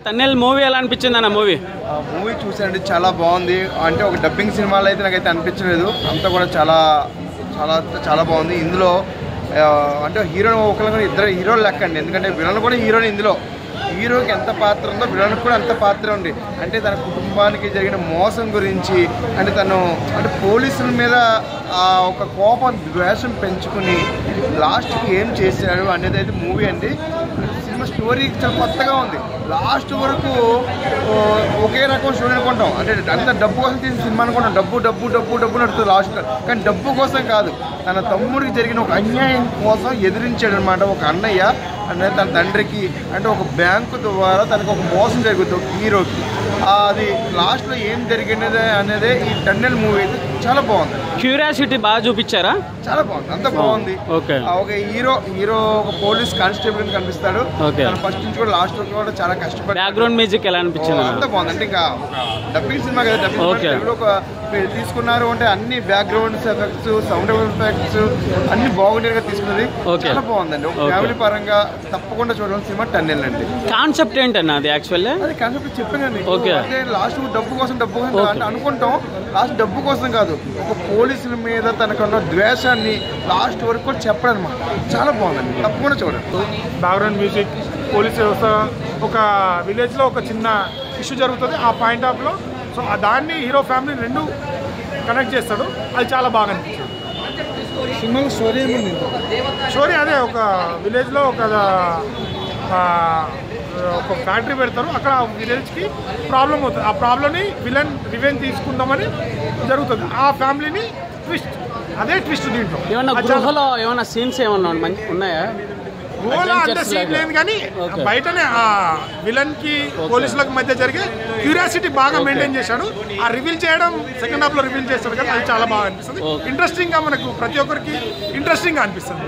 తన్నెల్ movie ఎలా అనిపించింది అన్న? మూవీ చూసానండి, చాలా బాగుంది. అంటే ఒక డబ్బింగ్ సినిమాలో అయితే నాకైతే అనిపించలేదు, అంతా కూడా చాలా చాలా చాలా బాగుంది. ఇందులో అంటే హీరోని ఒకళ్ళు ఇద్దరు హీరోలు లెక్క అండి, ఎందుకంటే విలన్ కూడా హీరోని. ఇందులో హీరోకి ఎంత పాత్ర ఉందో విలన్కి కూడా అంత పాత్ర ఉంది. అంటే తన కుటుంబానికి జరిగిన మోసం గురించి, అంటే తను అంటే పోలీసుల మీద ఒక కోపం ద్వేషం పెంచుకుని లాస్ట్కి ఏం చేశాడు అనేది అయితే మూవీ అండి. సినిమా స్టోరీ చాలా కొత్తగా ఉంది. లాస్ట్ వరకు ఒకే రకం స్టోరీ అనుకుంటాం, అంటే అంత డబ్బు కోసం తీసిన సినిమా అనుకుంటాం. డబ్బు డబ్బు డబ్బు డబ్బు నడుస్తుంది లాస్ట్, కానీ డబ్బు కోసం కాదు, తన తమ్ముడికి జరిగిన ఒక అన్యాయం కోసం ఎదిరించాడు అనమాట ఒక అన్నయ్య. అంటే తన తండ్రికి అంటే ఒక బ్యాంకు ద్వారా తనకు ఒక మోసం జరుగుతుంది హీరోకి. అది లాస్ట్లో ఏం జరిగినది అనేది ఈ టన్నెల్ మూవీ అయితే చాలా బాగుంది. క్యూరియాసిటీ బాగా చూపించారా? చాలా బాగుంది, అంత బాగుంది. ఒక హీరో ఒక పోలీస్ కానిస్టేబుల్ కనిపిస్తాడు. ఫస్ట్ నుంచి కూడా లాస్ట్ వరకు కూడా చాలా కష్టపడి. బ్యాక్గ్రౌండ్ మ్యూజిక్ ఎలా అనిపించింది? అంత బాగుంది. అంటే ఇంకా డబ్బింగ్ సినిమా కదా, డబ్బింగ్ ఒక తీసుకున్నారు అంటే అన్ని బ్యాక్గ్రౌండ్ ఎఫెక్ట్స్, సౌండ్ ఎఫెక్ట్స్ అన్ని బాగుండేగా తీసుకున్నది. చాలా బాగుందండి. ఒక ఫ్యామిలీ పరంగా తప్పకుండా చూడాలి సినిమా టన్నెల్ అండి. కాన్సెప్ట్ ఏంటన్నా అది? యాక్చువల్లీ అది కాన్సెప్ట్ చెప్పానండి. అంటే లాస్ట్ డబ్బు కోసం అంటే అనుకుంటాం, లాస్ట్ డబ్బు కోసం కాదు, ఒక పోలీసుల మీద తనకున్న ద్వేషాన్ని లాస్ట్ వరకు కూడా చెప్పడం అనమాట. చాలా బాగుందండి, తప్పకుండా చూడండి. బ్యాక్గ్రౌండ్ మ్యూజిక్, పోలీస్ వ్యవస్థ, ఒక విలేజ్లో ఒక చిన్న ఇష్యూ జరుగుతుంది, ఆ పాయింట్ ఆఫ్లో సో దాన్ని హీరో ఫ్యామిలీ రెండు కనెక్ట్ చేస్తాడు. అది చాలా బాగా అనిపించింది. సినిమాలో స్టోరీ ఏముంది? స్టోరీ అదే, ఒక విలేజ్లో ఒక ఫ్యాక్టరీ పెడతారు, అక్కడ విలేజ్కి ప్రాబ్లం అవుతుంది. ఆ ప్రాబ్లమ్ని విలన్ రివెంజ్ తీసుకుందామని జరుగుతుంది. ఆ ఫ్యామిలీని ట్విస్ట్, అదే ట్విస్ట్ దీంట్లో. ఏమన్నా గృహలో ఏమన్నా సీన్స్ ఏమన్నా ఉన్నాయా? గోలా అంత సీన్ లేదు, కానీ బయటనే ఆ విలన్ కి పోలీసులకు మధ్య జరిగే క్యూరియాసిటీ బాగా మెయింటైన్ చేశాడు. ఆ రివీల్ చేయడం సెకండ్ హాఫ్ లో రివీల్ చేస్తాడు కదా, అది చాలా బాగా అనిపిస్తుంది. ఇంట్రెస్టింగ్ గా మనకు ప్రతి ఒక్కరికి ఇంట్రెస్టింగ్ గా అనిపిస్తుంది.